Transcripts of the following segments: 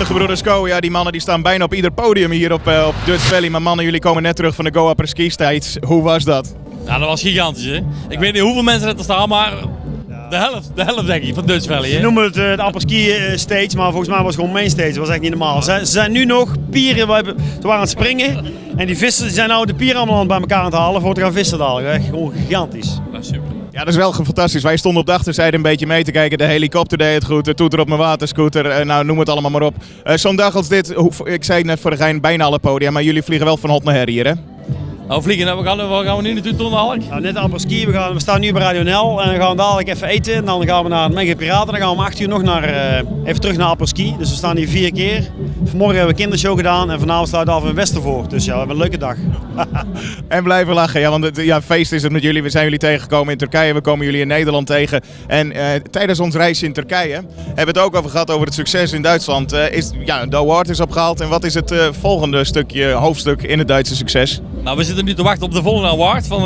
De gebroeders Co, ja, die mannen die staan bijna op ieder podium hier op Dutch Valley. Maar mannen, jullie komen net terug van de Go Upper Skis tijd. Hoe was dat? Ja, dat was gigantisch, hè. Ik weet niet hoeveel mensen er staan, maar de helft denk ik van Dutch Valley. Hè? Ze noemen het de Upper Ski stage, maar volgens mij was het gewoon main stage. Dat was echt niet normaal. Ze zijn nu nog pieren, ze waren aan het springen en die vissen die zijn nou de pieren allemaal bij elkaar aan het halen voor te gaan vissen dadelijk. Echt gewoon gigantisch. Dat is super. Ja, dat is wel fantastisch. Wij stonden op de achterzijde een beetje mee te kijken. De helikopter deed het goed, de toeter op mijn waterscooter, nou noem het allemaal maar op. Zo'n dag als dit, ik zei net voor de gein bijna alle podia, maar jullie vliegen wel van hot naar her hier, hè? Nou, vliegen, waar gaan we nu naartoe doen dadelijk? Nou, net Upper Ski, we staan nu bij Radio NL en dan gaan we dadelijk even eten. En dan gaan we naar het Mega Piraten en dan gaan we om 8 uur nog even terug naar Upper Ski. Dus we staan hier 4 keer. Vanmorgen hebben we kindershow gedaan en vanavond sluiten we af in Westervoort. Dus ja, we hebben een leuke dag. En blijven lachen, ja, want feest is het met jullie. We zijn jullie tegengekomen in Turkije, we komen jullie in Nederland tegen. En tijdens ons reisje in Turkije hebben we het ook over gehad over het succes in Duitsland. De award is opgehaald en wat is het volgende hoofdstuk in het Duitse succes? Nou, we zitten nu te wachten op de volgende award van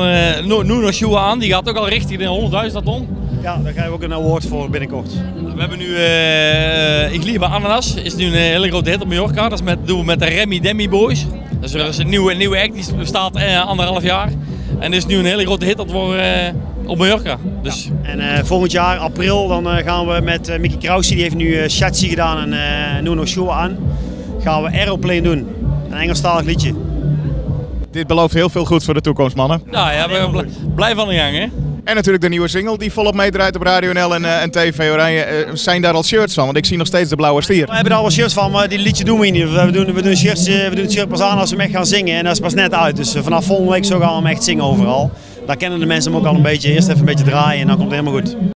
Nuno Schuhan. Die gaat ook al richting de 100.000 ton. Ja, daar krijgen we ook een award voor binnenkort. We hebben nu Ik Liebe Ananas, is nu een hele grote hit op Mallorca. Dat doen we met de Remy Demi Boys. Dat is een nieuwe act, die bestaat 1,5 jaar. En dit is nu een hele grote hit op Mallorca. Dus. Ja. En volgend jaar, april, dan gaan we met Mickey Krause, die heeft nu Shatsi gedaan en Nuno Schuhan, gaan we Aeroplane doen. Een Engelstalig liedje. Dit belooft heel veel goeds voor de toekomst, mannen. Ja, we blijven aan de gang, hè. En natuurlijk de nieuwe single die volop meedraait op Radio NL en TV Oranje. Zijn daar al shirts van? Want ik zie nog steeds de blauwe stier. We hebben er al wel shirts van, maar die liedje doen we niet. We doen het shirt pas aan als we hem echt gaan zingen en dat is pas net uit. Dus vanaf volgende week zo gaan we hem echt zingen overal. Daar kennen de mensen hem ook al een beetje. Eerst even een beetje draaien en dan komt het helemaal goed.